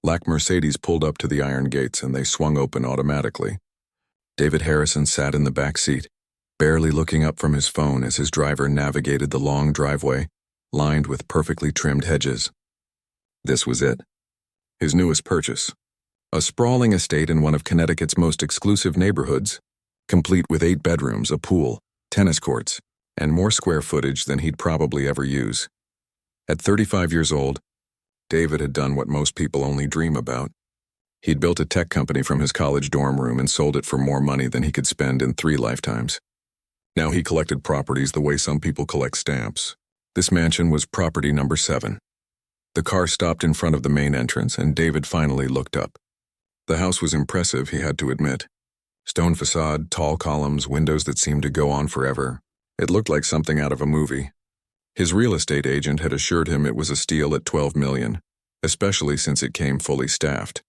Black Mercedes pulled up to the iron gates and they swung open automatically. David Harrison sat in the back seat, barely looking up from his phone as his driver navigated the long driveway, lined with perfectly trimmed hedges. This was it. His newest purchase. A sprawling estate in one of Connecticut's most exclusive neighborhoods, complete with 8 bedrooms, a pool, tennis courts, and more square footage than he'd probably ever use. At 35 years old, David had done what most people only dream about. He'd built a tech company from his college dorm room and sold it for more money than he could spend in 3 lifetimes. Now he collected properties the way some people collect stamps. This mansion was property number 7. The car stopped in front of the main entrance, and David finally looked up. The house was impressive, he had to admit. Stone facade, tall columns, windows that seemed to go on forever. It looked like something out of a movie. His real estate agent had assured him it was a steal at $12 million, especially since it came fully staffed.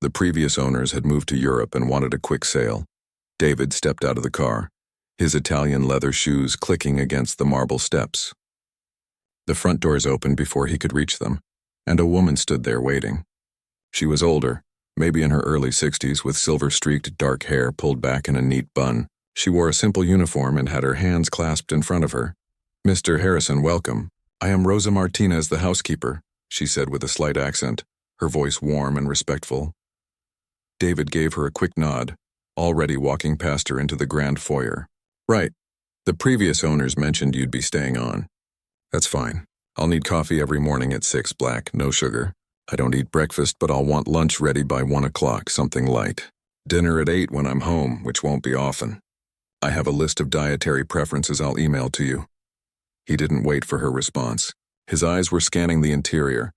The previous owners had moved to Europe and wanted a quick sale. David stepped out of the car, his Italian leather shoes clicking against the marble steps. The front doors opened before he could reach them, and a woman stood there waiting. She was older, maybe in her early 60s, with silver-streaked dark hair pulled back in a neat bun. She wore a simple uniform and had her hands clasped in front of her. "Mr. Harrison, welcome. I am Rosa Martinez, the housekeeper," she said with a slight accent, her voice warm and respectful. David gave her a quick nod, already walking past her into the grand foyer. "Right. The previous owners mentioned you'd be staying on." "That's fine. I'll need coffee every morning at 6 black, no sugar. I don't eat breakfast, but I'll want lunch ready by 1 o'clock, something light. Dinner at 8 when I'm home, which won't be often. I have a list of dietary preferences I'll email to you." He didn't wait for her response. His eyes were scanning the interior,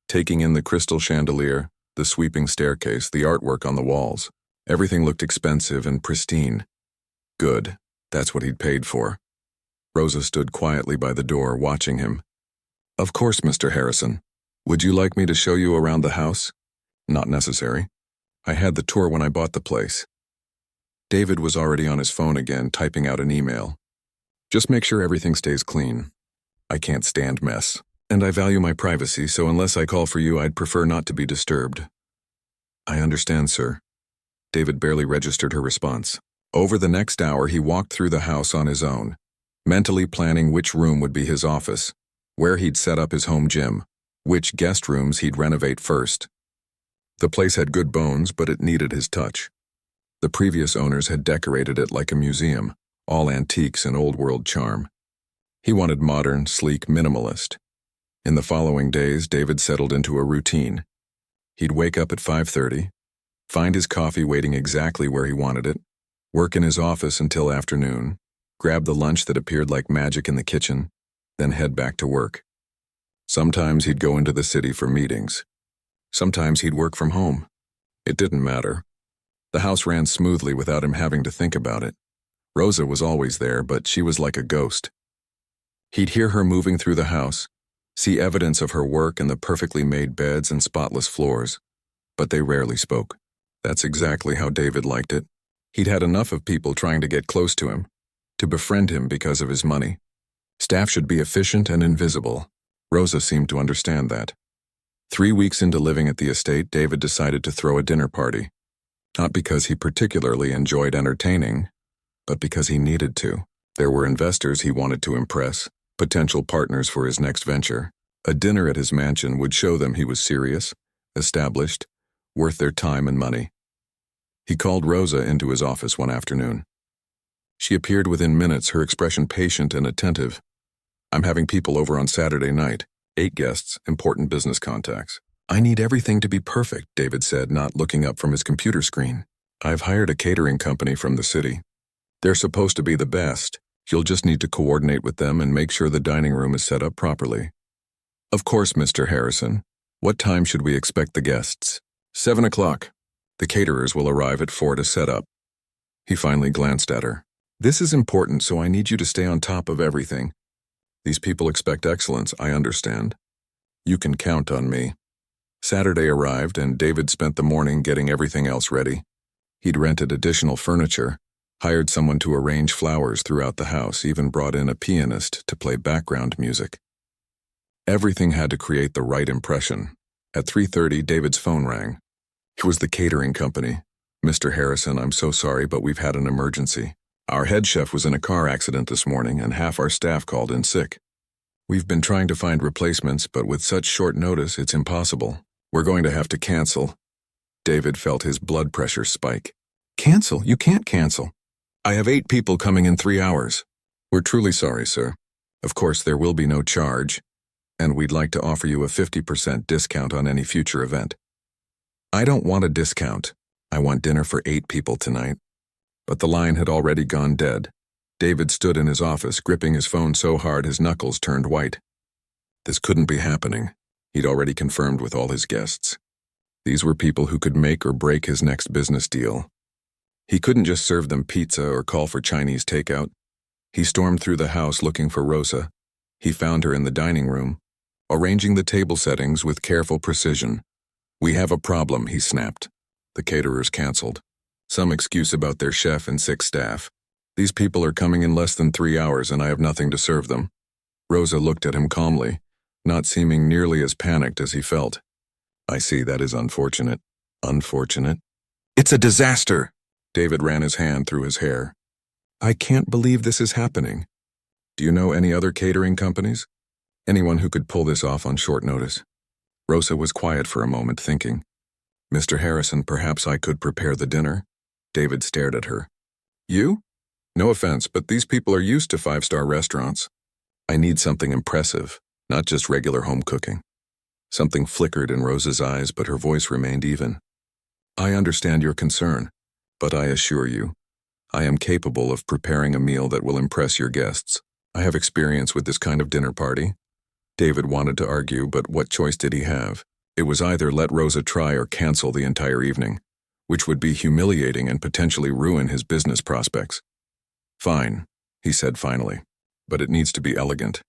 taking in the crystal chandelier, the sweeping staircase, the artwork on the walls. Everything looked expensive and pristine. Good. That's what he'd paid for. Rosa stood quietly by the door, watching him. "Of course, Mr. Harrison. Would you like me to show you around the house?" "Not necessary. I had the tour when I bought the place." David was already on his phone again, typing out an email. "Just make sure everything stays clean. I can't stand mess. And I value my privacy, so unless I call for you, I'd prefer not to be disturbed." "I understand, sir." David barely registered her response. Over the next hour, he walked through the house on his own, mentally planning which room would be his office, where he'd set up his home gym, which guest rooms he'd renovate first. The place had good bones, but it needed his touch. The previous owners had decorated it like a museum, all antiques and old-world charm. He wanted modern, sleek, minimalist. In the following days, David settled into a routine. He'd wake up at 5:30, find his coffee waiting exactly where he wanted it, work in his office until afternoon, grab the lunch that appeared like magic in the kitchen, then head back to work. Sometimes he'd go into the city for meetings. Sometimes he'd work from home. It didn't matter. The house ran smoothly without him having to think about it. Rosa was always there, but she was like a ghost. He'd hear her moving through the house, see evidence of her work in the perfectly made beds and spotless floors, but they rarely spoke. That's exactly how David liked it. He'd had enough of people trying to get close to him, to befriend him because of his money. Staff should be efficient and invisible. Rosa seemed to understand that. 3 weeks into living at the estate, David decided to throw a dinner party. Not because he particularly enjoyed entertaining, but because he needed to. There were investors he wanted to impress, potential partners for his next venture. A dinner at his mansion would show them he was serious, established, worth their time and money. He called Rosa into his office one afternoon. She appeared within minutes, her expression patient and attentive. "I'm having people over on Saturday night. 8 guests, important business contacts." "I need everything to be perfect," David said, not looking up from his computer screen. "I've hired a catering company from the city. They're supposed to be the best. You'll just need to coordinate with them and make sure the dining room is set up properly." "Of course, Mr. Harrison. What time should we expect the guests?" 7 o'clock. The caterers will arrive at 4 to set up." He finally glanced at her. "This is important, so I need you to stay on top of everything. These people expect excellence, I understand. You can count on me." Saturday arrived, and David spent the morning getting everything else ready. He'd rented additional furniture, hired someone to arrange flowers throughout the house, even brought in a pianist to play background music. Everything had to create the right impression. At 3:30, David's phone rang. It was the catering company. "Mr. Harrison, I'm so sorry, but we've had an emergency. Our head chef was in a car accident this morning, and half our staff called in sick. We've been trying to find replacements, but with such short notice, it's impossible. We're going to have to cancel." David felt his blood pressure spike. "Cancel? You can't cancel. I have 8 people coming in 3 hours. We're truly sorry, sir. Of course, there will be no charge, and we'd like to offer you a 50% discount on any future event." "I don't want a discount. I want dinner for 8 people tonight." But the line had already gone dead. David stood in his office, gripping his phone so hard his knuckles turned white. This couldn't be happening. He'd already confirmed with all his guests. These were people who could make or break his next business deal. He couldn't just serve them pizza or call for Chinese takeout. He stormed through the house looking for Rosa. He found her in the dining room, arranging the table settings with careful precision. "We have a problem," he snapped. The caterers canceled. Some excuse about their chef and sick staff. "These people are coming in less than 3 hours and I have nothing to serve them." Rosa looked at him calmly, not seeming nearly as panicked as he felt. "I see, that is unfortunate." "Unfortunate?" "It's a disaster!" David ran his hand through his hair. "I can't believe this is happening. Do you know any other catering companies? Anyone who could pull this off on short notice?" Rosa was quiet for a moment, thinking. "Mr. Harrison, perhaps I could prepare the dinner?" David stared at her. "You? No offense, but these people are used to 5-star restaurants. I need something impressive, not just regular home cooking." Something flickered in Rosa's eyes, but her voice remained even. "I understand your concern, but I assure you, I am capable of preparing a meal that will impress your guests. I have experience with this kind of dinner party." David wanted to argue, but what choice did he have? It was either let Rosa try or cancel the entire evening, which would be humiliating and potentially ruin his business prospects. "Fine," he said finally, "but it needs to be elegant.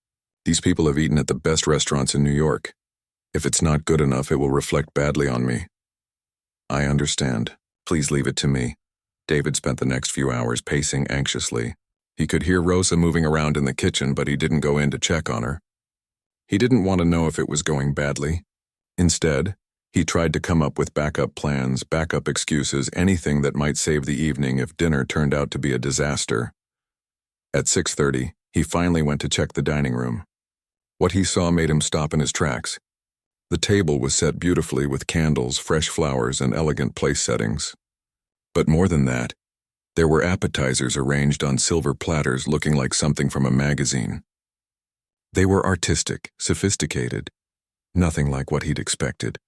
These people have eaten at the best restaurants in New York. If it's not good enough, it will reflect badly on me." "I understand. Please leave it to me." David spent the next few hours pacing anxiously. He could hear Rosa moving around in the kitchen, but he didn't go in to check on her. He didn't want to know if it was going badly. Instead, he tried to come up with backup plans, backup excuses, anything that might save the evening if dinner turned out to be a disaster. At 6:30, he finally went to check the dining room. What he saw made him stop in his tracks. The table was set beautifully with candles, fresh flowers, and elegant place settings. But more than that, there were appetizers arranged on silver platters looking like something from a magazine. They were artistic, sophisticated, nothing like what he'd expected.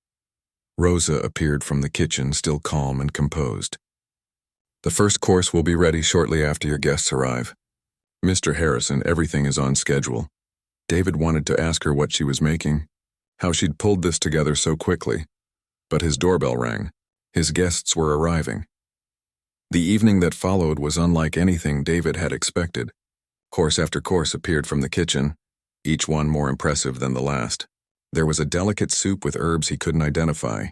Rosa appeared from the kitchen, still calm and composed. "The first course will be ready shortly after your guests arrive. Mr. Harrison, everything is on schedule." David wanted to ask her what she was making, how she'd pulled this together so quickly. But his doorbell rang. His guests were arriving. The evening that followed was unlike anything David had expected. Course after course appeared from the kitchen, each one more impressive than the last. There was a delicate soup with herbs he couldn't identify,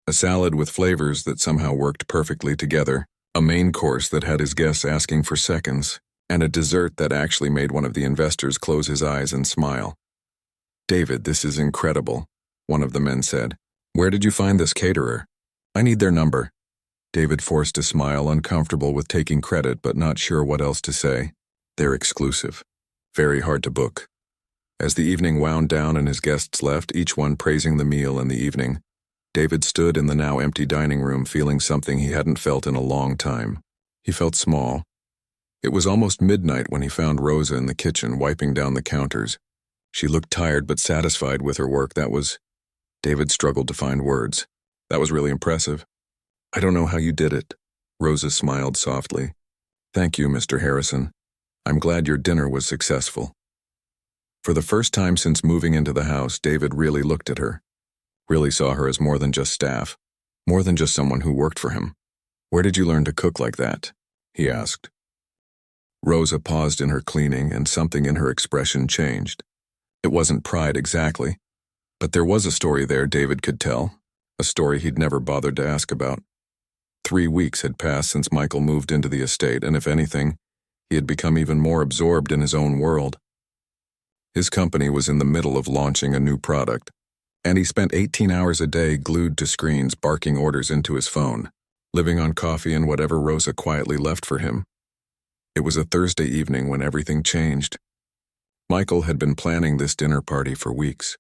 a salad with flavors that somehow worked perfectly together, a main course that had his guests asking for seconds, and a dessert that actually made one of the investors close his eyes and smile. "David, this is incredible," one of the men said. "Where did you find this caterer? I need their number." David forced a smile, uncomfortable with taking credit but not sure what else to say. "They're exclusive. Very hard to book." As the evening wound down and his guests left, each one praising the meal and the evening, David stood in the now empty dining room feeling something he hadn't felt in a long time. He felt small. It was almost midnight when he found Rosa in the kitchen, wiping down the counters. She looked tired but satisfied with her work. David struggled to find words. "That was really impressive." "I don't know how you did it." Rosa smiled softly. "Thank you, Mr. Harrison. I'm glad your dinner was successful." For the first time since moving into the house, David really looked at her. Really saw her as more than just staff, more than just someone who worked for him. "Where did you learn to cook like that?" he asked. Rosa paused in her cleaning, and something in her expression changed. It wasn't pride exactly, but there was a story there David could tell, a story he'd never bothered to ask about. 3 weeks had passed since Michael moved into the estate, and if anything, he had become even more absorbed in his own world. His company was in the middle of launching a new product, And he spent 18 hours a day glued to screens barking orders into his phone, living on coffee and whatever Rosa quietly left for him. It was a Thursday evening when everything changed. Michael had been planning this dinner party for weeks.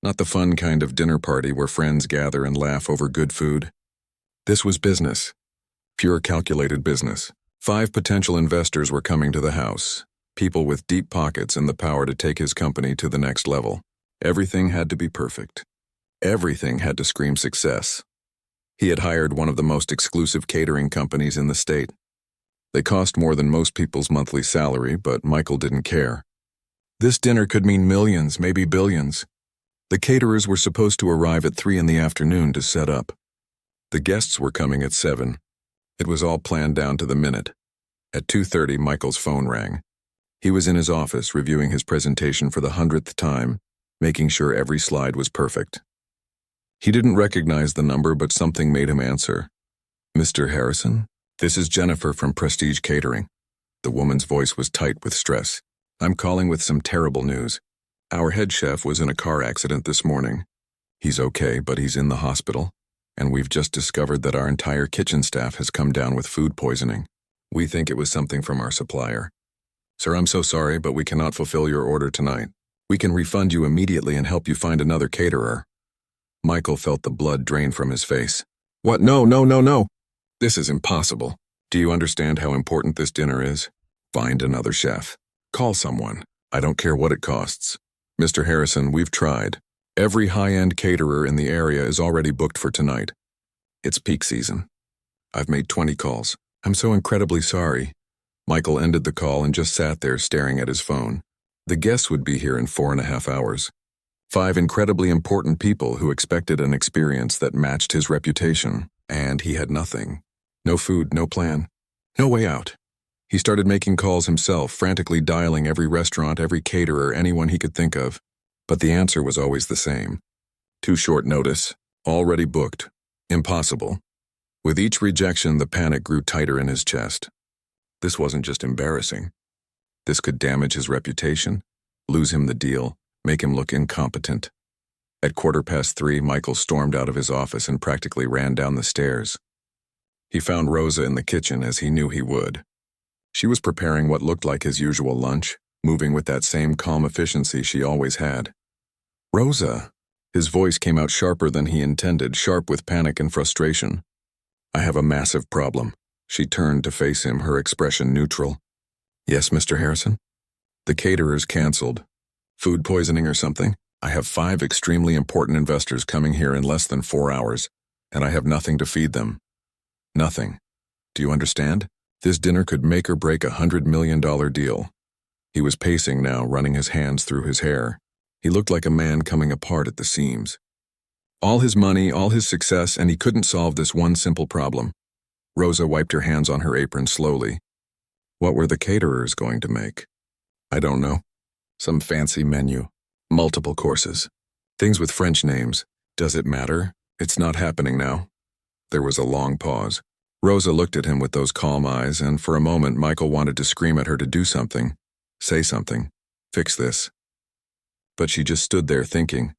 Not the fun kind of dinner party where friends gather and laugh over good food. This was business. Pure calculated business. 5 potential investors were coming to the house, people with deep pockets and the power to take his company to the next level. Everything had to be perfect. Everything had to scream success. He had hired one of the most exclusive catering companies in the state. They cost more than most people's monthly salary, but Michael didn't care. This dinner could mean millions, maybe billions. The caterers were supposed to arrive at 3 in the afternoon to set up. The guests were coming at 7. It was all planned down to the minute. At 2:30, Michael's phone rang. He was in his office reviewing his presentation for the 100th time, making sure every slide was perfect. He didn't recognize the number, but something made him answer. "Mr. Harrison? This is Jennifer from Prestige Catering." The woman's voice was tight with stress. "I'm calling with some terrible news. Our head chef was in a car accident this morning. He's okay, but he's in the hospital, and we've just discovered that our entire kitchen staff has come down with food poisoning. We think it was something from our supplier. Sir, I'm so sorry, but we cannot fulfill your order tonight. We can refund you immediately and help you find another caterer." Michael felt the blood drain from his face. "What? No, no, no, no. This is impossible. Do you understand how important this dinner is? Find another chef. Call someone. I don't care what it costs. Mr. Harrison, we've tried. Every high-end caterer in the area is already booked for tonight. It's peak season. I've made 20 calls. I'm so incredibly sorry." Michael ended the call and just sat there staring at his phone. The guests would be here in 4.5 hours. 5 incredibly important people who expected an experience that matched his reputation, and he had nothing. No food, no plan, no way out. He started making calls himself, frantically dialing every restaurant, every caterer, anyone he could think of. But the answer was always the same. Too short notice, already booked, impossible. With each rejection, the panic grew tighter in his chest. This wasn't just embarrassing. This could damage his reputation, lose him the deal, make him look incompetent. At 3:15, Michael stormed out of his office and practically ran down the stairs. He found Rosa in the kitchen, as he knew he would. She was preparing what looked like his usual lunch, moving with that same calm efficiency she always had. "Rosa!" His voice came out sharper than he intended, sharp with panic and frustration. "I have a massive problem." She turned to face him, her expression neutral. "Yes, Mr. Harrison?" "The caterers canceled. Food poisoning or something? I have 5 extremely important investors coming here in less than 4 hours, and I have nothing to feed them. Nothing. Do you understand? This dinner could make or break a $100 million deal." He was pacing now, running his hands through his hair. He looked like a man coming apart at the seams. All his money, all his success, and he couldn't solve this one simple problem. Rosa wiped her hands on her apron slowly. "What were the caterers going to make?" "I don't know. Some fancy menu. Multiple courses. Things with French names. Does it matter? It's not happening now." There was a long pause. Rosa looked at him with those calm eyes, and for a moment Michael wanted to scream at her to do something. Say something. Fix this. But she just stood there thinking.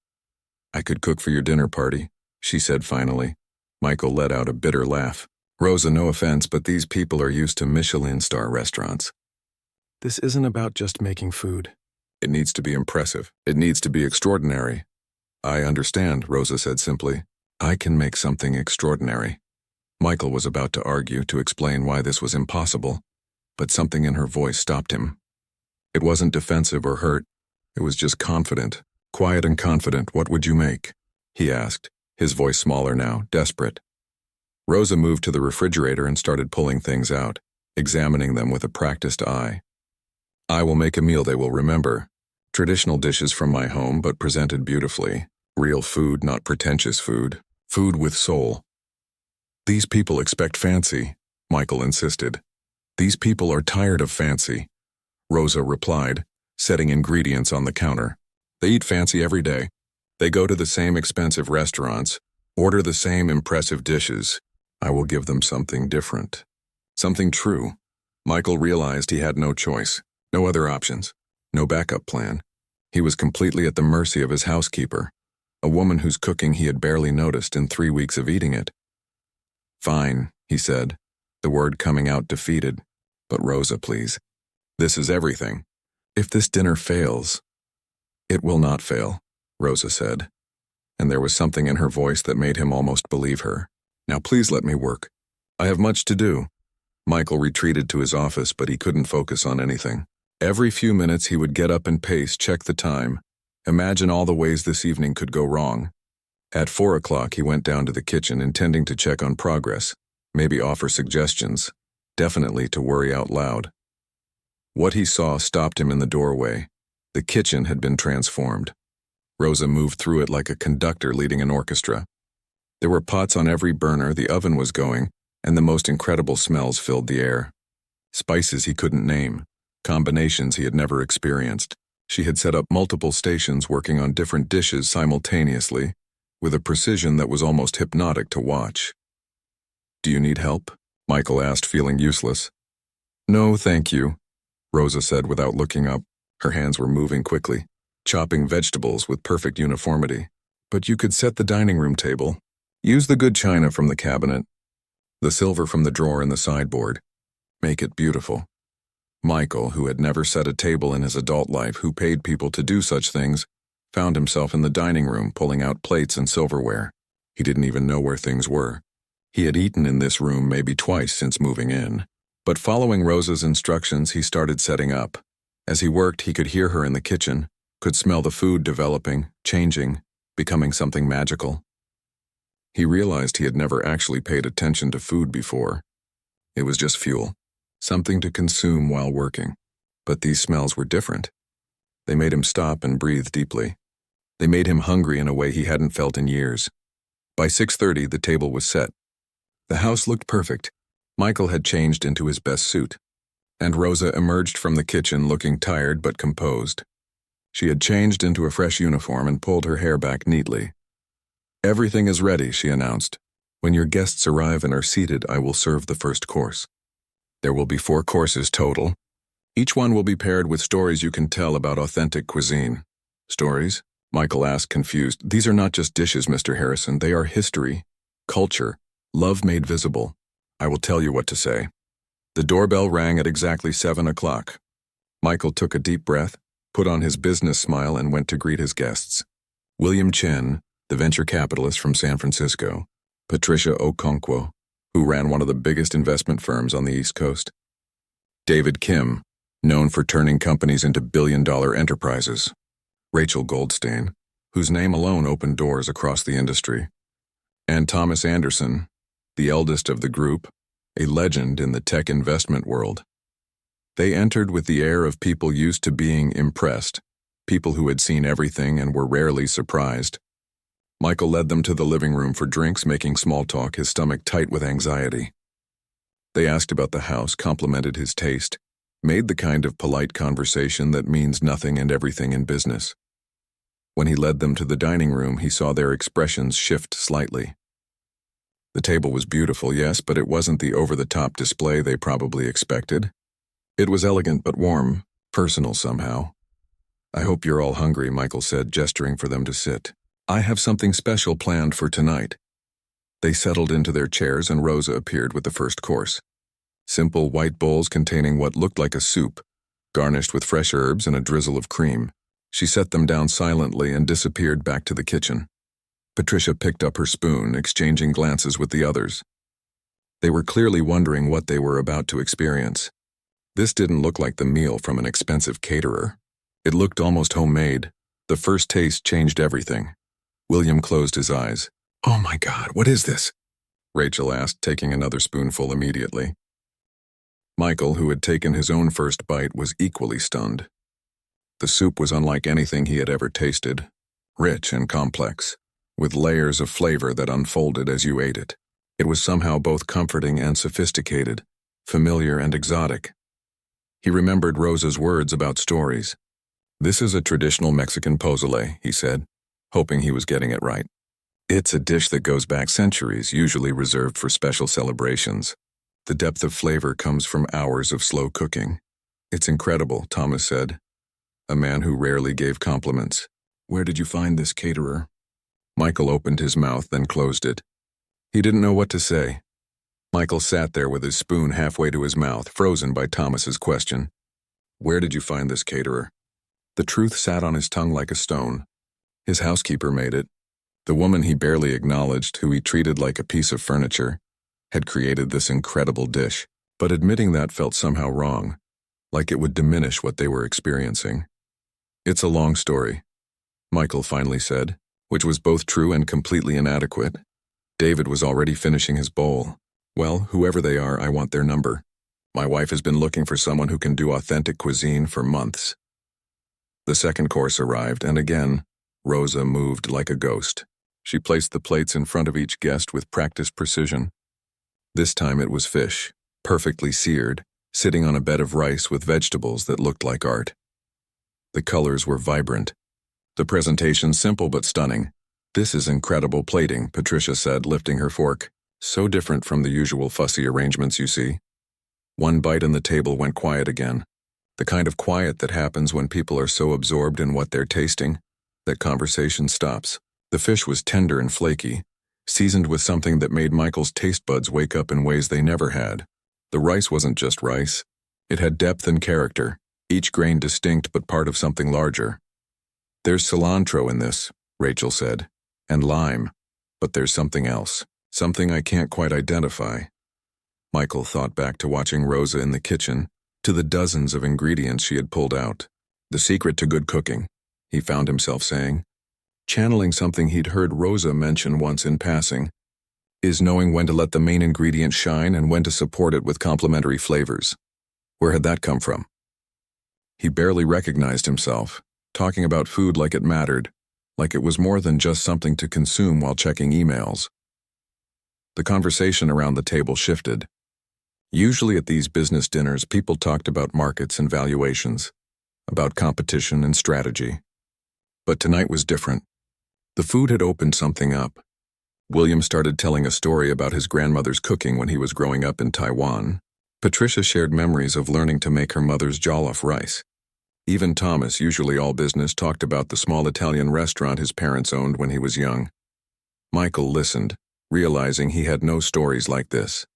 "I could cook for your dinner party," she said finally. Michael let out a bitter laugh. "Rosa, no offense, but these people are used to Michelin star restaurants. This isn't about just making food. It needs to be impressive. It needs to be extraordinary." "I understand," Rosa said simply. "I can make something extraordinary." Michael was about to argue, to explain why this was impossible, but something in her voice stopped him. It wasn't defensive or hurt. It was just confident. Quiet and confident. "What would you make?" he asked, his voice smaller now, desperate. Rosa moved to the refrigerator and started pulling things out, examining them with a practiced eye. "I will make a meal they will remember. Traditional dishes from my home, but presented beautifully. Real food, not pretentious food. Food with soul." "These people expect fancy," Michael insisted. "These people are tired of fancy," Rosa replied, setting ingredients on the counter. "They eat fancy every day. They go to the same expensive restaurants, order the same impressive dishes. I will give them something different. Something true." Michael realized he had no choice, no other options, no backup plan. He was completely at the mercy of his housekeeper. a woman whose cooking he had barely noticed in 3 weeks of eating it. "Fine," he said, the word coming out defeated. "But Rosa, please. This is everything. If this dinner fails—" "It will not fail," Rosa said, and there was something in her voice that made him almost believe her. "Now please let me work. I have much to do." Michael retreated to his office, but he couldn't focus on anything. Every few minutes he would get up and pace, check the time, imagine all the ways this evening could go wrong. At 4 o'clock he went down to the kitchen, intending to check on progress, maybe offer suggestions, definitely to worry out loud. What he saw stopped him in the doorway. The kitchen had been transformed. Rosa moved through it like a conductor leading an orchestra. There were pots on every burner, the oven was going, and the most incredible smells filled the air. Spices he couldn't name, combinations he had never experienced. She had set up multiple stations working on different dishes simultaneously, with a precision that was almost hypnotic to watch. "Do you need help?" Michael asked, feeling useless. "No, thank you," Rosa said without looking up. Her hands were moving quickly, chopping vegetables with perfect uniformity. "But you could set the dining room table. Use the good china from the cabinet, the silver from the drawer in the sideboard. Make it beautiful." Michael, who had never set a table in his adult life, who paid people to do such things, found himself in the dining room pulling out plates and silverware. He didn't even know where things were. He had eaten in this room maybe twice since moving in. But following Rosa's instructions, he started setting up. As he worked, he could hear her in the kitchen, could smell the food developing, changing, becoming something magical. He realized he had never actually paid attention to food before. It was just fuel, something to consume while working. But these smells were different. They made him stop and breathe deeply. They made him hungry in a way he hadn't felt in years. By 6:30, the table was set. The house looked perfect. Michael had changed into his best suit, and Rosa emerged from the kitchen looking tired but composed. She had changed into a fresh uniform and pulled her hair back neatly. "Everything is ready," she announced. "When your guests arrive and are seated, I will serve the first course. There will be 4 courses total. Each one will be paired with stories you can tell about authentic cuisine." "Stories?" Michael asked, confused. "These are not just dishes, Mr. Harrison. They are history, culture, love made visible. I will tell you what to say." The doorbell rang at exactly 7 o'clock. Michael took a deep breath, put on his business smile, and went to greet his guests. William Chen, the venture capitalist from San Francisco, Patricia Okonkwo, who ran one of the biggest investment firms on the East Coast, David Kim, known for turning companies into billion-dollar enterprises, Rachel Goldstein, whose name alone opened doors across the industry, and Thomas Anderson, the eldest of the group, a legend in the tech investment world. They entered with the air of people used to being impressed, people who had seen everything and were rarely surprised. Michael led them to the living room for drinks, making small talk, his stomach tight with anxiety. They asked about the house, complimented his taste, made the kind of polite conversation that means nothing and everything in business. When he led them to the dining room, he saw their expressions shift slightly. The table was beautiful, yes, but it wasn't the over-the-top display they probably expected. It was elegant but warm, personal somehow. "I hope you're all hungry," Michael said, gesturing for them to sit. "I have something special planned for tonight." They settled into their chairs and Rosa appeared with the first course. Simple white bowls containing what looked like a soup, garnished with fresh herbs and a drizzle of cream. She set them down silently and disappeared back to the kitchen. Patricia picked up her spoon, exchanging glances with the others. They were clearly wondering what they were about to experience. This didn't look like the meal from an expensive caterer. It looked almost homemade. The first taste changed everything. William closed his eyes. "Oh my God, what is this?" Rachel asked, taking another spoonful immediately. Michael, who had taken his own first bite, was equally stunned. The soup was unlike anything he had ever tasted, rich and complex, with layers of flavor that unfolded as you ate it. It was somehow both comforting and sophisticated, familiar and exotic. He remembered Rosa's words about stories. "This is a traditional Mexican pozole," he said, hoping he was getting it right. "It's a dish that goes back centuries, usually reserved for special celebrations. The depth of flavor comes from hours of slow cooking." "It's incredible," Thomas said, a man who rarely gave compliments. "Where did you find this caterer?" Michael opened his mouth, then closed it. He didn't know what to say. Michael sat there with his spoon halfway to his mouth, frozen by Thomas's question. Where did you find this caterer? The truth sat on his tongue like a stone. His housekeeper made it. The woman he barely acknowledged, who he treated like a piece of furniture, had created this incredible dish, but admitting that felt somehow wrong, like it would diminish what they were experiencing. It's a long story, Michael finally said, which was both true and completely inadequate. David was already finishing his bowl. Well, whoever they are, I want their number. My wife has been looking for someone who can do authentic cuisine for months. The second course arrived, and again, Rosa moved like a ghost. She placed the plates in front of each guest with practiced precision. This time it was fish, perfectly seared, sitting on a bed of rice with vegetables that looked like art. The colors were vibrant. The presentation simple but stunning. This is incredible plating, Patricia said, lifting her fork. So different from the usual fussy arrangements you see. One bite and the table went quiet again. The kind of quiet that happens when people are so absorbed in what they're tasting that conversation stops. The fish was tender and flaky, seasoned with something that made Michael's taste buds wake up in ways they never had. The rice wasn't just rice. It had depth and character, each grain distinct but part of something larger. There's cilantro in this, Rachel said, and lime, but there's something else. Something I can't quite identify. Michael thought back to watching Rosa in the kitchen, to the dozens of ingredients she had pulled out. The secret to good cooking, he found himself saying, channeling something he'd heard Rosa mention once in passing, is knowing when to let the main ingredient shine and when to support it with complementary flavors. Where had that come from? He barely recognized himself, talking about food like it mattered, like it was more than just something to consume while checking emails. The conversation around the table shifted. Usually at these business dinners, people talked about markets and valuations, about competition and strategy. But tonight was different. The food had opened something up. William started telling a story about his grandmother's cooking when he was growing up in Taiwan. Patricia shared memories of learning to make her mother's jollof rice. Even Thomas, usually all business, talked about the small Italian restaurant his parents owned when he was young. Michael listened, realizing he had no stories like this.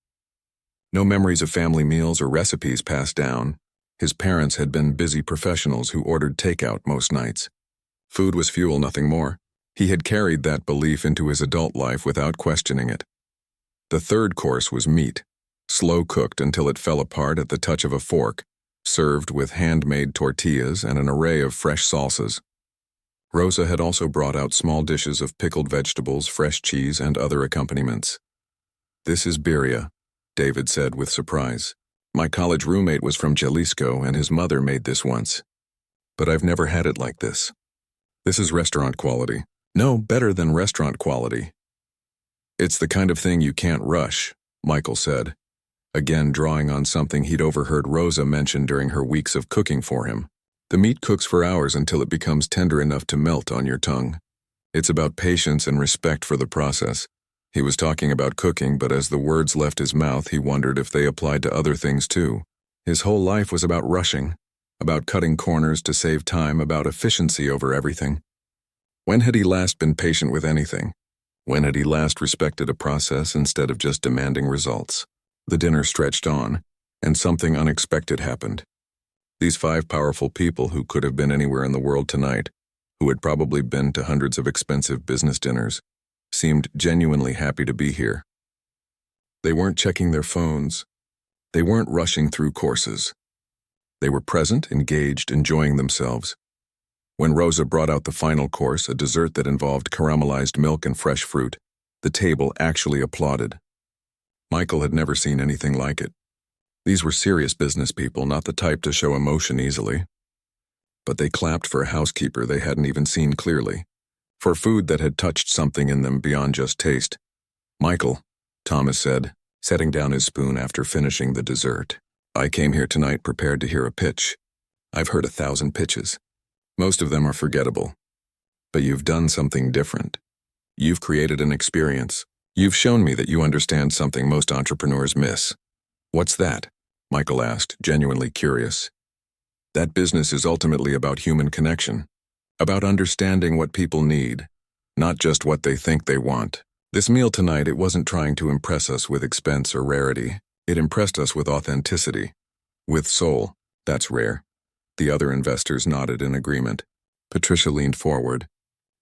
No memories of family meals or recipes passed down. His parents had been busy professionals who ordered takeout most nights. Food was fuel, nothing more. He had carried that belief into his adult life without questioning it. The third course was meat, slow-cooked until it fell apart at the touch of a fork, served with handmade tortillas and an array of fresh salsas. Rosa had also brought out small dishes of pickled vegetables, fresh cheese, and other accompaniments. This is birria, David said with surprise. My college roommate was from Jalisco and his mother made this once. But I've never had it like this. This is restaurant quality. No, better than restaurant quality. It's the kind of thing you can't rush, Michael said, again drawing on something he'd overheard Rosa mention during her weeks of cooking for him. The meat cooks for hours until it becomes tender enough to melt on your tongue. It's about patience and respect for the process. He was talking about cooking, but as the words left his mouth, he wondered if they applied to other things too. His whole life was about rushing, about cutting corners to save time, about efficiency over everything. When had he last been patient with anything? When had he last respected a process instead of just demanding results? The dinner stretched on, and something unexpected happened. These 5 powerful people who could have been anywhere in the world tonight, who had probably been to hundreds of expensive business dinners, seemed genuinely happy to be here. They weren't checking their phones. They weren't rushing through courses. They were present, engaged, enjoying themselves. When Rosa brought out the final course, a dessert that involved caramelized milk and fresh fruit, the table actually applauded. Michael had never seen anything like it. These were serious business people, not the type to show emotion easily. But they clapped for a housekeeper they hadn't even seen clearly, for food that had touched something in them beyond just taste. Michael, Thomas said, setting down his spoon after finishing the dessert. I came here tonight prepared to hear a pitch. I've heard 1,000 pitches. Most of them are forgettable. But you've done something different. You've created an experience. You've shown me that you understand something most entrepreneurs miss. What's that? Michael asked, genuinely curious. That business is ultimately about human connection, about understanding what people need, not just what they think they want. This meal tonight, it wasn't trying to impress us with expense or rarity. It impressed us with authenticity. With soul. That's rare. The other investors nodded in agreement. Patricia leaned forward.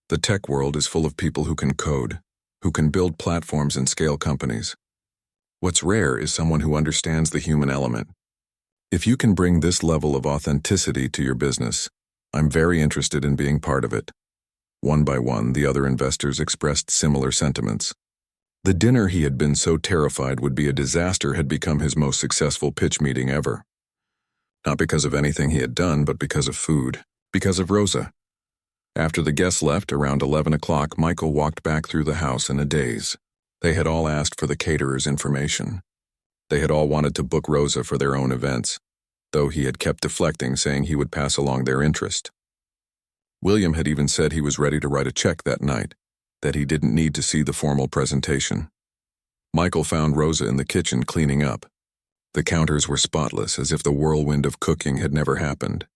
The tech world is full of people who can code, who can build platforms and scale companies. What's rare is someone who understands the human element. If you can bring this level of authenticity to your business, I'm very interested in being part of it. One by one, the other investors expressed similar sentiments. The dinner he had been so terrified would be a disaster had become his most successful pitch meeting ever. Not because of anything he had done, but because of food, because of Rosa. After the guests left, around 11 o'clock, Michael walked back through the house in a daze. They had all asked for the caterer's information. They had all wanted to book Rosa for their own events, though he had kept deflecting, saying he would pass along their interest. William had even said he was ready to write a check that night, that he didn't need to see the formal presentation. Michael found Rosa in the kitchen cleaning up. The counters were spotless, as if the whirlwind of cooking had never happened.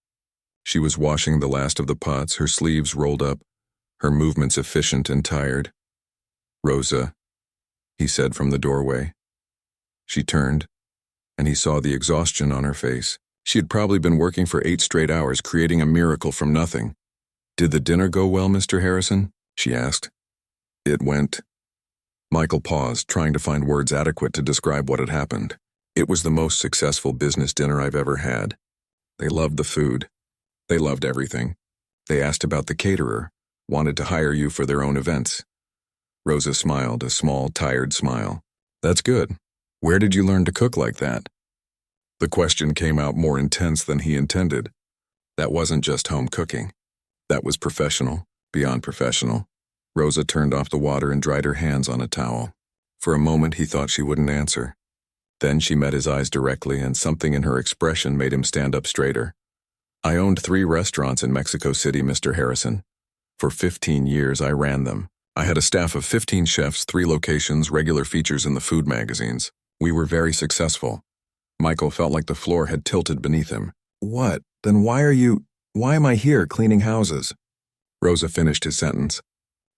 She was washing the last of the pots, her sleeves rolled up, her movements efficient and tired. "Rosa," he said from the doorway. She turned, and he saw the exhaustion on her face. She had probably been working for 8 straight hours, creating a miracle from nothing. "Did the dinner go well, Mr. Harrison?" she asked. "It went." Michael paused, trying to find words adequate to describe what had happened. "It was the most successful business dinner I've ever had. They loved the food. They loved everything. They asked about the caterer, wanted to hire you for their own events." Rosa smiled, a small, tired smile. "That's good. Where did you learn to cook like that?" The question came out more intense than he intended. That wasn't just home cooking. That was professional, beyond professional. Rosa turned off the water and dried her hands on a towel. For a moment he thought she wouldn't answer. Then she met his eyes directly, and something in her expression made him stand up straighter. "I owned 3 restaurants in Mexico City, Mr. Harrison. For 15 years I ran them. I had a staff of 15 chefs, 3 locations, regular features in the food magazines. We were very successful." Michael felt like the floor had tilted beneath him. "What? Then why am I here cleaning houses?" Rosa finished his sentence.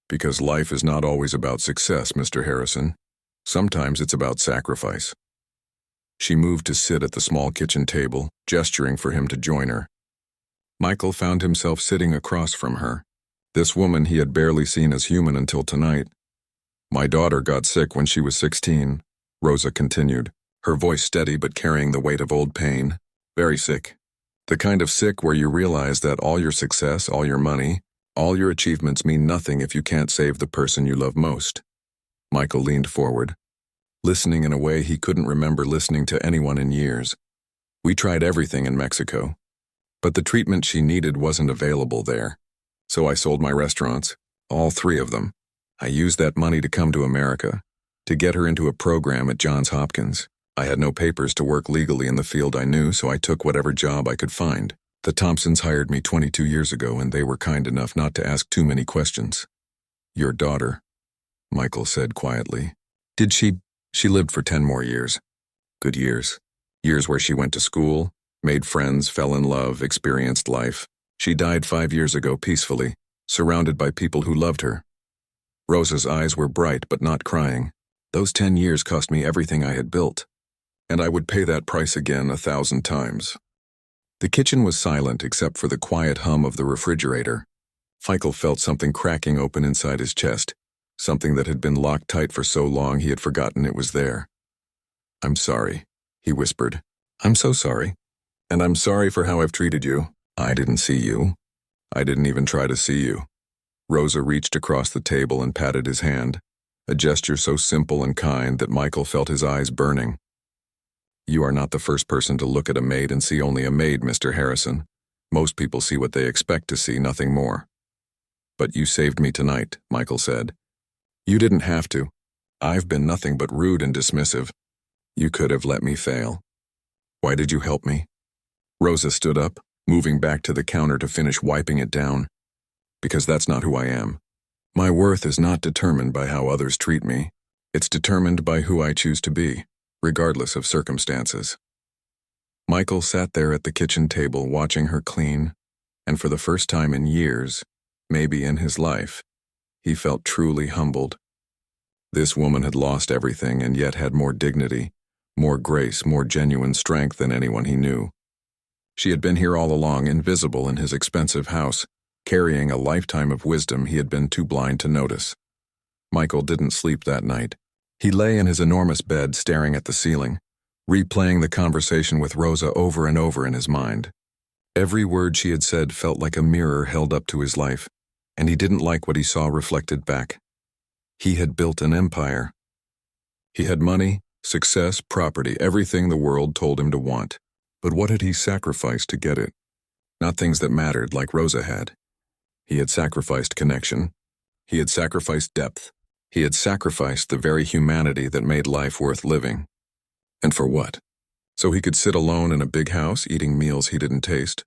"Because life is not always about success, Mr. Harrison. Sometimes it's about sacrifice." She moved to sit at the small kitchen table, gesturing for him to join her. Michael found himself sitting across from her. This woman he had barely seen as human until tonight. "My daughter got sick when she was 16, Rosa continued, her voice steady but carrying the weight of old pain. "Very sick. The kind of sick where you realize that all your success, all your money, all your achievements mean nothing if you can't save the person you love most." Michael leaned forward, listening in a way he couldn't remember listening to anyone in years. "We tried everything in Mexico, but the treatment she needed wasn't available there. So I sold my restaurants, all 3 of them. I used that money to come to America, to get her into a program at Johns Hopkins. I had no papers to work legally in the field I knew, so I took whatever job I could find. The Thompsons hired me 22 years ago, and they were kind enough not to ask too many questions." "Your daughter," Michael said quietly. "Did she lived for 10 more years. Good years. Years where she went to school, made friends, fell in love, experienced life. She died 5 years ago peacefully, surrounded by people who loved her." Rosa's eyes were bright but not crying. "Those 10 years cost me everything I had built, and I would pay that price again 1,000 times." The kitchen was silent except for the quiet hum of the refrigerator. Michael felt something cracking open inside his chest, something that had been locked tight for so long he had forgotten it was there. "I'm sorry," he whispered. "I'm so sorry. And I'm sorry for how I've treated you. I didn't see you. I didn't even try to see you." Rosa reached across the table and patted his hand, a gesture so simple and kind that Michael felt his eyes burning. "You are not the first person to look at a maid and see only a maid, Mr. Harrison. Most people see what they expect to see, nothing more." "But you saved me tonight," Michael said. "You didn't have to. I've been nothing but rude and dismissive. You could have let me fail." "Why did you help me?" Rosa stood up, moving back to the counter to finish wiping it down. "Because that's not who I am. My worth is not determined by how others treat me. It's determined by who I choose to be, regardless of circumstances." Michael sat there at the kitchen table watching her clean, and for the first time in years, maybe in his life, He felt truly humbled. This woman had lost everything and yet had more dignity, more grace, more genuine strength than anyone he knew. She had been here all along, invisible in his expensive house, carrying a lifetime of wisdom he had been too blind to notice. Michael didn't sleep that night. He lay in his enormous bed staring at the ceiling, replaying the conversation with Rosa over and over in his mind. Every word she had said felt like a mirror held up to his life, and he didn't like what he saw reflected back. He had built an empire. He had money, success, property, everything the world told him to want. But what had he sacrificed to get it? Not things that mattered like Rosa had. He had sacrificed connection. He had sacrificed depth. He had sacrificed the very humanity that made life worth living. And for what? So he could sit alone in a big house eating meals he didn't taste,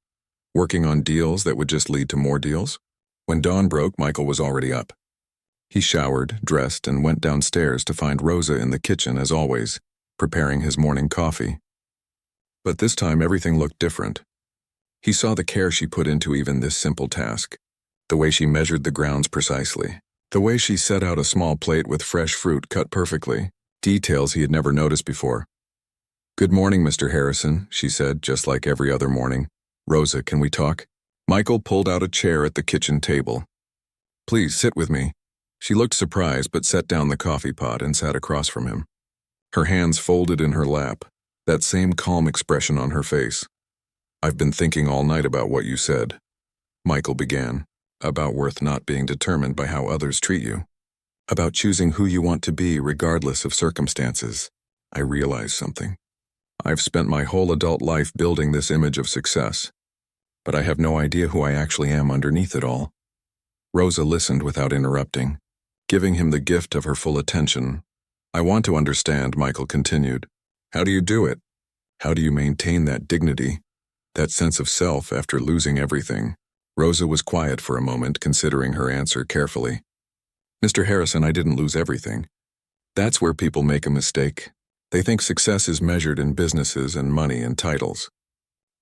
working on deals that would just lead to more deals? When dawn broke, Michael was already up. He showered, dressed, and went downstairs to find Rosa in the kitchen as always, preparing his morning coffee. But this time everything looked different. He saw the care she put into even this simple task, the way she measured the grounds precisely, the way she set out a small plate with fresh fruit cut perfectly, details he had never noticed before. "Good morning, Mr. Harrison," she said, just like every other morning. "Rosa, can we talk?" Michael pulled out a chair at the kitchen table. "Please, sit with me." She looked surprised but set down the coffee pot and sat across from him. Her hands folded in her lap, that same calm expression on her face. "I've been thinking all night about what you said," Michael began, "about worth not being determined by how others treat you, about choosing who you want to be regardless of circumstances. I realized something. I've spent my whole adult life building this image of success, but I have no idea who I actually am underneath it all." Rosa listened without interrupting, giving him the gift of her full attention. "I want to understand," Michael continued. "How do you do it? How do you maintain that dignity, that sense of self after losing everything?" Rosa was quiet for a moment, considering her answer carefully. "Mr. Harrison, I didn't lose everything. That's where people make a mistake. They think success is measured in businesses and money and titles.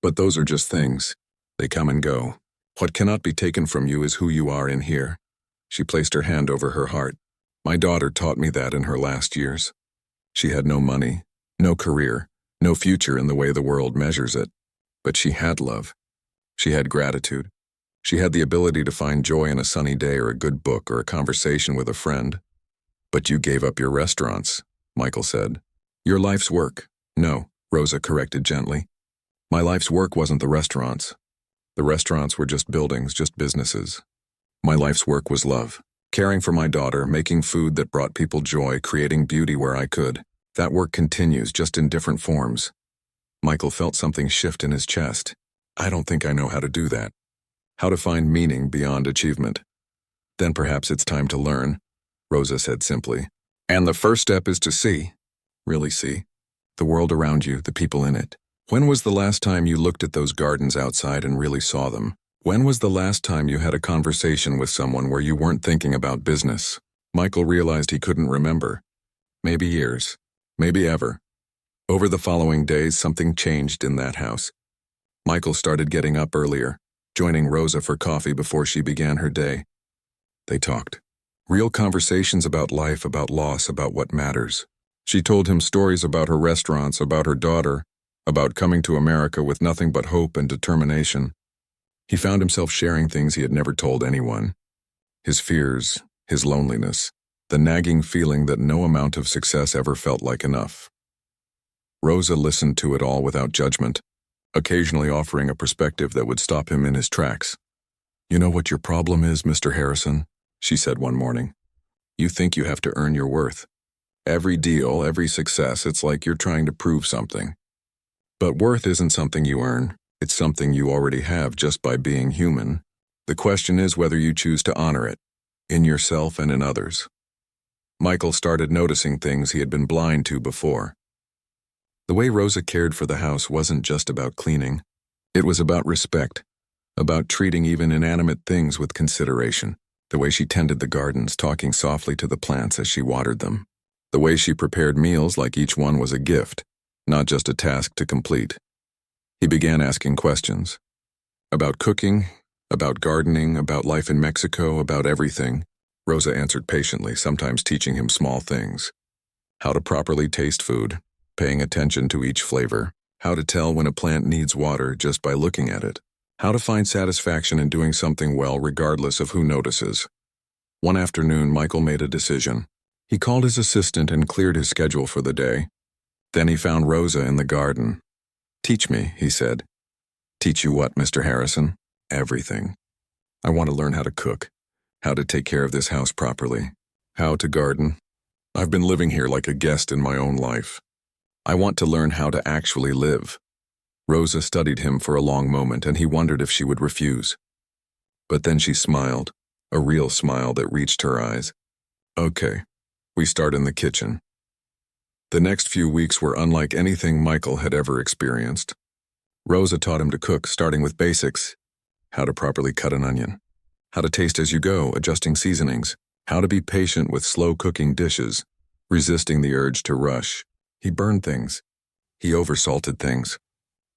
But those are just things. They come and go. What cannot be taken from you is who you are in here." She placed her hand over her heart. "My daughter taught me that in her last years. She had no money, no career, no future in the way the world measures it. But she had love. She had gratitude. She had the ability to find joy in a sunny day or a good book or a conversation with a friend. But you gave up your restaurants," Michael said. "Your life's work." "No," Rosa corrected gently. "My life's work wasn't the restaurants. The restaurants were just buildings, just businesses. My life's work was love. Caring for my daughter, making food that brought people joy, creating beauty where I could. That work continues, just in different forms." Michael felt something shift in his chest. "I don't think I know how to do that. How to find meaning beyond achievement." "Then perhaps it's time to learn," Rosa said simply. "And the first step is to see, really see, the world around you, the people in it. When was the last time you looked at those gardens outside and really saw them? When was the last time you had a conversation with someone where you weren't thinking about business?" Michael realized he couldn't remember. Maybe years. Maybe ever. Over the following days, something changed in that house. Michael started getting up earlier, joining Rosa for coffee before she began her day. They talked. Real conversations about life, about loss, about what matters. She told him stories about her restaurants, about her daughter, about coming to America with nothing but hope and determination. He found himself sharing things he had never told anyone. His fears, his loneliness, the nagging feeling that no amount of success ever felt like enough. Rosa listened to it all without judgment, occasionally offering a perspective that would stop him in his tracks. "You know what your problem is, Mr. Harrison?" she said one morning. "You think you have to earn your worth. Every deal, every success, it's like you're trying to prove something. But worth isn't something you earn. It's something you already have just by being human. The question is whether you choose to honor it, in yourself and in others." Michael started noticing things he had been blind to before. The way Rosa cared for the house wasn't just about cleaning. It was about respect, about treating even inanimate things with consideration. The way she tended the gardens, talking softly to the plants as she watered them. The way she prepared meals like each one was a gift, not just a task to complete. He began asking questions. About cooking, about gardening, about life in Mexico, about everything. Rosa answered patiently, sometimes teaching him small things. How to properly taste food, paying attention to each flavor, how to tell when a plant needs water just by looking at it, how to find satisfaction in doing something well regardless of who notices. One afternoon, Michael made a decision. He called his assistant and cleared his schedule for the day. Then he found Rosa in the garden. "Teach me," he said. "Teach you what, Mr. Harrison?" "Everything. I want to learn how to cook, how to take care of this house properly, how to garden. I've been living here like a guest in my own life. I want to learn how to actually live." Rosa studied him for a long moment, and he wondered if she would refuse. But then she smiled, a real smile that reached her eyes. "Okay, we start in the kitchen." The next few weeks were unlike anything Michael had ever experienced. Rosa taught him to cook, starting with basics: how to properly cut an onion, how to taste as you go, adjusting seasonings, how to be patient with slow-cooking dishes, resisting the urge to rush. He burned things. He oversalted things.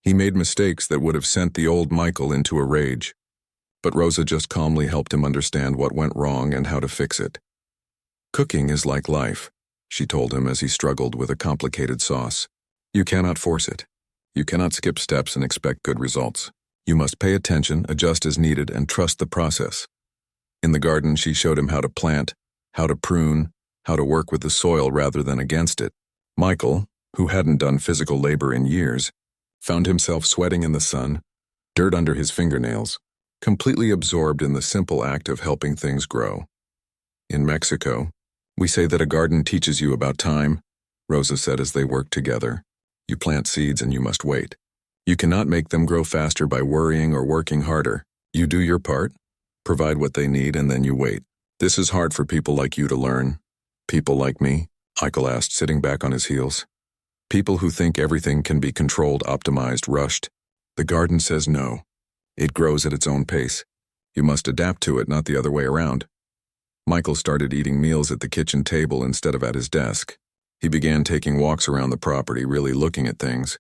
He made mistakes that would have sent the old Michael into a rage. But Rosa just calmly helped him understand what went wrong and how to fix it. "Cooking is like life," she told him as he struggled with a complicated sauce. "You cannot force it. You cannot skip steps and expect good results. You must pay attention, adjust as needed, and trust the process." In the garden, she showed him how to plant, how to prune, how to work with the soil rather than against it. Michael, who hadn't done physical labor in years, found himself sweating in the sun, dirt under his fingernails, completely absorbed in the simple act of helping things grow. "In Mexico, we say that a garden teaches you about time," Rosa said as they worked together. "You plant seeds and you must wait. You cannot make them grow faster by worrying or working harder. You do your part, provide what they need, and then you wait. This is hard for people like you to learn." "People like me?" Michael asked, sitting back on his heels. "People who think everything can be controlled, optimized, rushed. The garden says no. It grows at its own pace. You must adapt to it, not the other way around." Michael started eating meals at the kitchen table instead of at his desk. He began taking walks around the property, really looking at things.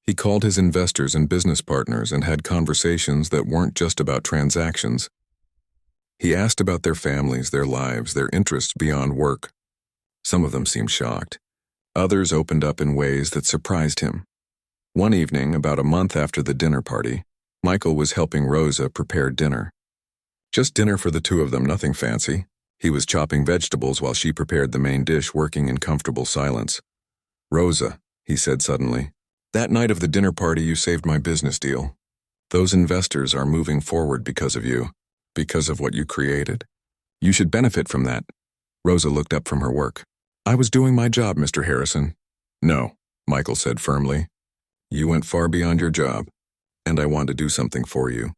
He called his investors and business partners and had conversations that weren't just about transactions. He asked about their families, their lives, their interests beyond work. Some of them seemed shocked. Others opened up in ways that surprised him. One evening, about a month after the dinner party, Michael was helping Rosa prepare dinner. Just dinner for the two of them, nothing fancy. He was chopping vegetables while she prepared the main dish, working in comfortable silence. "Rosa," he said suddenly, "that night of the dinner party you saved my business deal. Those investors are moving forward because of you, because of what you created. You should benefit from that." Rosa looked up from her work. "I was doing my job, Mr. Harrison." "No," Michael said firmly. "You went far beyond your job, and I want to do something for you."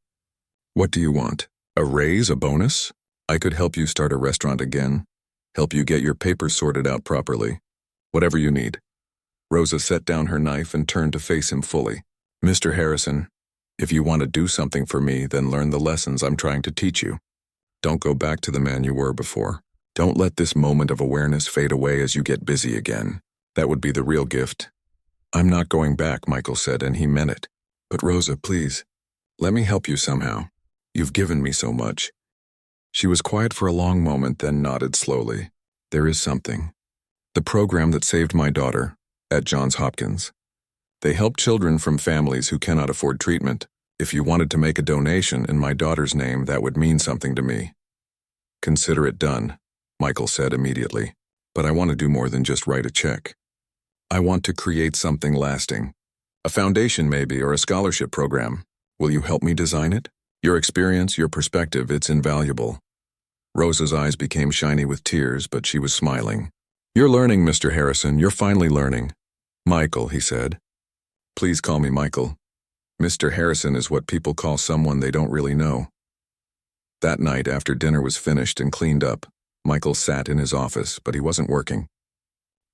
"What do you want? A raise, a bonus? I could help you start a restaurant again, help you get your papers sorted out properly. Whatever you need." Rosa set down her knife and turned to face him fully. "Mr. Harrison, if you want to do something for me, then learn the lessons I'm trying to teach you. Don't go back to the man you were before. Don't let this moment of awareness fade away as you get busy again. That would be the real gift." "I'm not going back," Michael said, and he meant it. "But Rosa, please, let me help you somehow. You've given me so much." She was quiet for a long moment, then nodded slowly. "There is something. The program that saved my daughter, at Johns Hopkins. They help children from families who cannot afford treatment. If you wanted to make a donation in my daughter's name, that would mean something to me." "Consider it done," Michael said immediately. "But I want to do more than just write a check. I want to create something lasting. A foundation maybe, or a scholarship program. Will you help me design it? Your experience, your perspective, it's invaluable." Rosa's eyes became shiny with tears, but she was smiling. "You're learning, Mr. Harrison. You're finally learning." "Michael," he said. "Please call me Michael. Mr. Harrison is what people call someone they don't really know." That night, after dinner was finished and cleaned up, Michael sat in his office, but he wasn't working.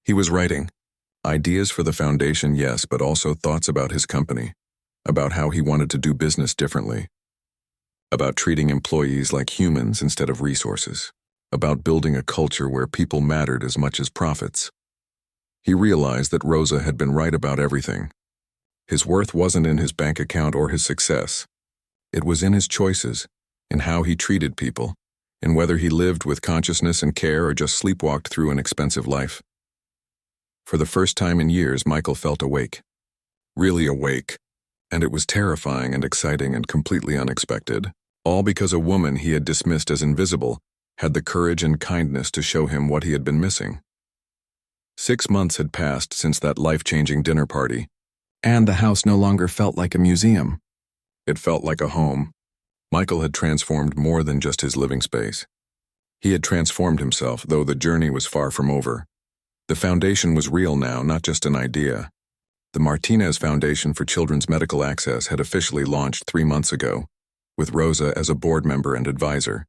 He was writing. Ideas for the foundation, yes, but also thoughts about his company, about how he wanted to do business differently, about treating employees like humans instead of resources, about building a culture where people mattered as much as profits. He realized that Rosa had been right about everything. His worth wasn't in his bank account or his success. It was in his choices, in how he treated people, in whether he lived with consciousness and care or just sleepwalked through an expensive life. For the first time in years, Michael felt awake. Really awake. And it was terrifying and exciting and completely unexpected, all because a woman he had dismissed as invisible had the courage and kindness to show him what he had been missing. 6 months had passed since that life-changing dinner party, and the house no longer felt like a museum. It felt like a home. Michael had transformed more than just his living space. He had transformed himself, though the journey was far from over. The foundation was real now, not just an idea. The Martinez Foundation for Children's Medical Access had officially launched 3 months ago, with Rosa as a board member and advisor.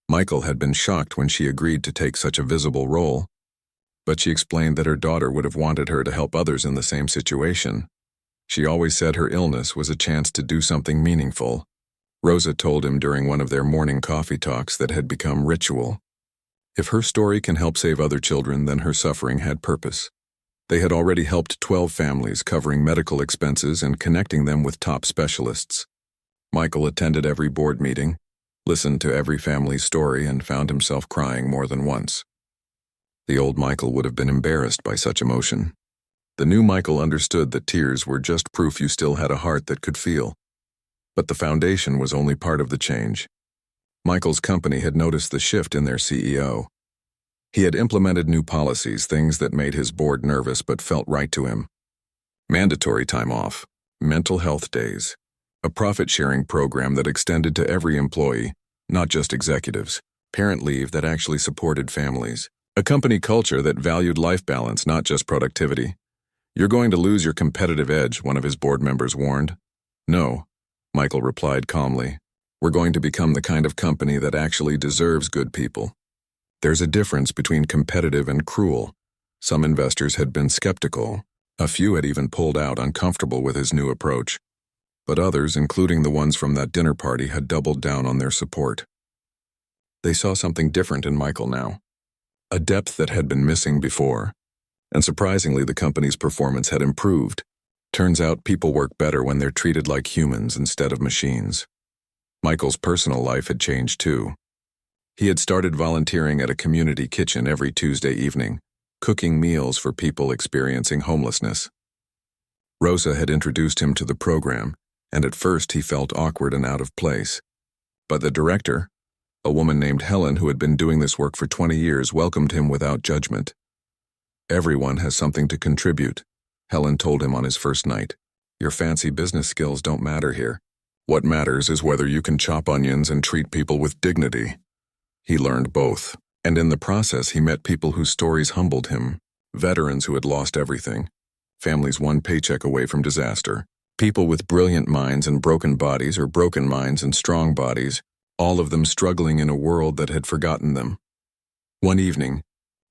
Michael had been shocked when she agreed to take such a visible role, but she explained that her daughter would have wanted her to help others in the same situation. She always said her illness was a chance to do something meaningful. Rosa told him during one of their morning coffee talks that had become ritual. If her story can help save other children, then her suffering had purpose. They had already helped 12 families, covering medical expenses and connecting them with top specialists. Michael attended every board meeting, listened to every family's story, and found himself crying more than once. The old Michael would have been embarrassed by such emotion. The new Michael understood that tears were just proof you still had a heart that could feel. But the foundation was only part of the change. Michael's company had noticed the shift in their CEO. He had implemented new policies, things that made his board nervous but felt right to him. Mandatory time off, mental health days, a profit-sharing program that extended to every employee, not just executives, parent leave that actually supported families, a company culture that valued life balance, not just productivity. "You're going to lose your competitive edge," one of his board members warned. "No," Michael replied calmly. "We're going to become the kind of company that actually deserves good people." There's a difference between competitive and cruel. Some investors had been skeptical. A few had even pulled out, uncomfortable with his new approach. But others, including the ones from that dinner party, had doubled down on their support. They saw something different in Michael now. A depth that had been missing before. And surprisingly, the company's performance had improved. Turns out people work better when they're treated like humans instead of machines. Michael's personal life had changed too. He had started volunteering at a community kitchen every Tuesday evening, cooking meals for people experiencing homelessness. Rosa had introduced him to the program, and at first he felt awkward and out of place. But the director, a woman named Helen who had been doing this work for 20 years, welcomed him without judgment. "Everyone has something to contribute," Helen told him on his first night. "Your fancy business skills don't matter here. What matters is whether you can chop onions and treat people with dignity." He learned both, and in the process he met people whose stories humbled him, veterans who had lost everything, families one paycheck away from disaster, people with brilliant minds and broken bodies, or broken minds and strong bodies, all of them struggling in a world that had forgotten them. One evening,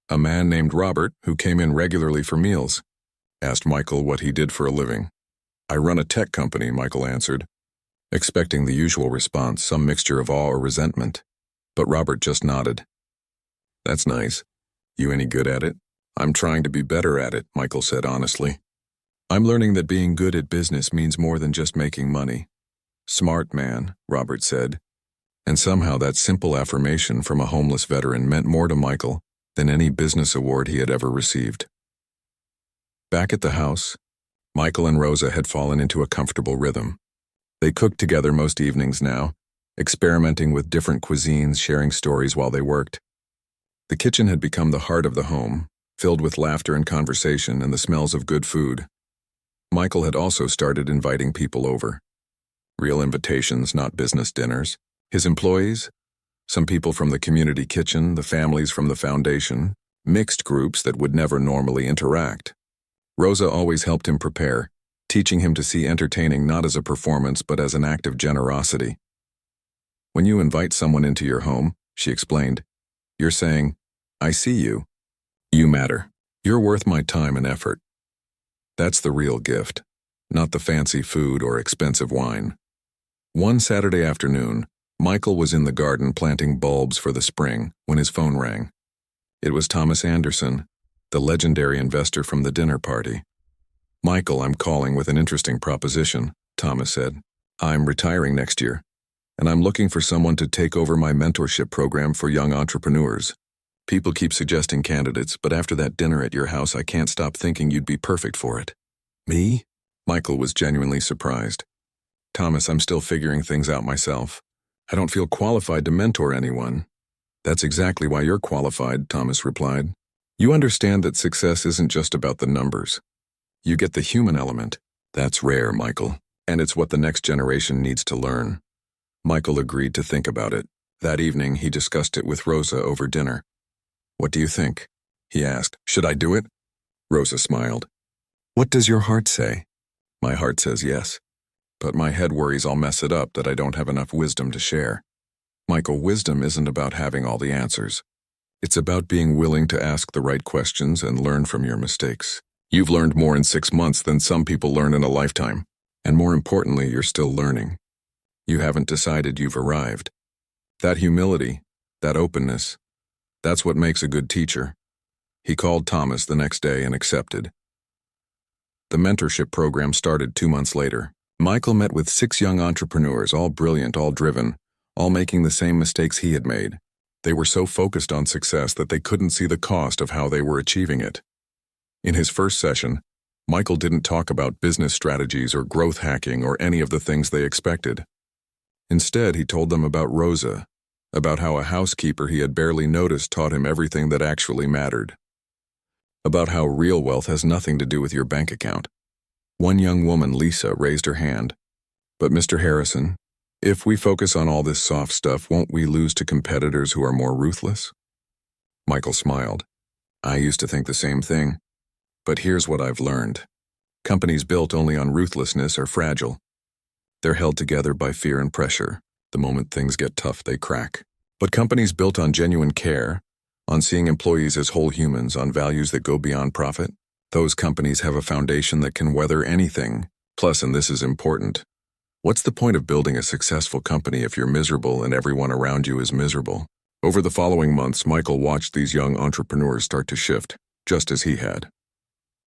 a man named Robert, who came in regularly for meals, asked Michael what he did for a living. "I run a tech company," Michael answered, expecting the usual response, some mixture of awe or resentment. But Robert just nodded. "That's nice. You any good at it?" "I'm trying to be better at it," Michael said honestly. "I'm learning that being good at business means more than just making money." "Smart man," Robert said. And somehow that simple affirmation from a homeless veteran meant more to Michael than any business award he had ever received. Back at the house, Michael and Rosa had fallen into a comfortable rhythm. They cooked together most evenings now, experimenting with different cuisines, sharing stories while they worked. The kitchen had become the heart of the home, filled with laughter and conversation and the smells of good food. Michael had also started inviting people over. Real invitations, not business dinners. His employees, some people from the community kitchen, the families from the foundation, mixed groups that would never normally interact. Rosa always helped him prepare, teaching him to see entertaining not as a performance but as an act of generosity. "When you invite someone into your home," she explained, "you're saying, 'I see you. You matter. You're worth my time and effort.' That's the real gift, not the fancy food or expensive wine." One Saturday afternoon, Michael was in the garden planting bulbs for the spring when his phone rang. It was Thomas Anderson, the legendary investor from the dinner party. "Michael, I'm calling with an interesting proposition," Thomas said. "I'm retiring next year, and I'm looking for someone to take over my mentorship program for young entrepreneurs. People keep suggesting candidates, but after that dinner at your house, I can't stop thinking you'd be perfect for it." "Me?" Michael was genuinely surprised. "Thomas, I'm still figuring things out myself. I don't feel qualified to mentor anyone." "That's exactly why you're qualified," Thomas replied. "You understand that success isn't just about the numbers. You get the human element. That's rare, Michael, and it's what the next generation needs to learn." Michael agreed to think about it. That evening, he discussed it with Rosa over dinner. "What do you think?" he asked. "Should I do it?" Rosa smiled. "What does your heart say?" "My heart says yes. But my head worries I'll mess it up, that I don't have enough wisdom to share." "Michael, wisdom isn't about having all the answers. It's about being willing to ask the right questions and learn from your mistakes. You've learned more in 6 months than some people learn in a lifetime. And more importantly, you're still learning. You haven't decided you've arrived. That humility, that openness, that's what makes a good teacher." He called Thomas the next day and accepted. The mentorship program started 2 months later. Michael met with 6 young entrepreneurs, all brilliant, all driven, all making the same mistakes he had made. They were so focused on success that they couldn't see the cost of how they were achieving it. In his first session, Michael didn't talk about business strategies or growth hacking or any of the things they expected. Instead, he told them about Rosa, about how a housekeeper he had barely noticed taught him everything that actually mattered, about how real wealth has nothing to do with your bank account. One young woman, Lisa, raised her hand. "But Mr. Harrison, if we focus on all this soft stuff, won't we lose to competitors who are more ruthless?" Michael smiled. "I used to think the same thing. But here's what I've learned. Companies built only on ruthlessness are fragile. They're held together by fear and pressure. The moment things get tough, they crack. But companies built on genuine care, on seeing employees as whole humans, on values that go beyond profit, those companies have a foundation that can weather anything. Plus, and this is important, what's the point of building a successful company if you're miserable and everyone around you is miserable?" Over the following months, Michael watched these young entrepreneurs start to shift, just as he had.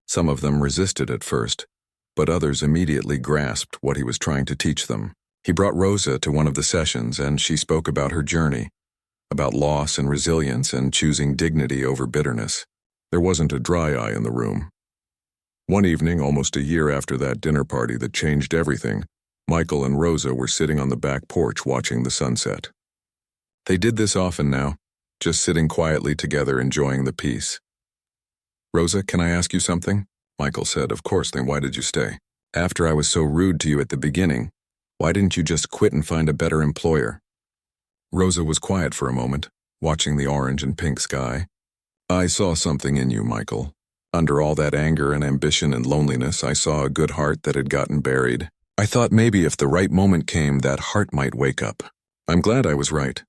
Some of them resisted at first, but others immediately grasped what he was trying to teach them. He brought Rosa to one of the sessions, and she spoke about her journey, about loss and resilience and choosing dignity over bitterness. There wasn't a dry eye in the room. One evening, almost a year after that dinner party that changed everything, Michael and Rosa were sitting on the back porch watching the sunset. They did this often now, just sitting quietly together enjoying the peace. "Rosa, can I ask you something?" Michael said. "Of course, then why did you stay? After I was so rude to you at the beginning, why didn't you just quit and find a better employer?" Rosa was quiet for a moment, watching the orange and pink sky. "I saw something in you, Michael. Under all that anger and ambition and loneliness, I saw a good heart that had gotten buried. I thought maybe if the right moment came, that heart might wake up. I'm glad I was right.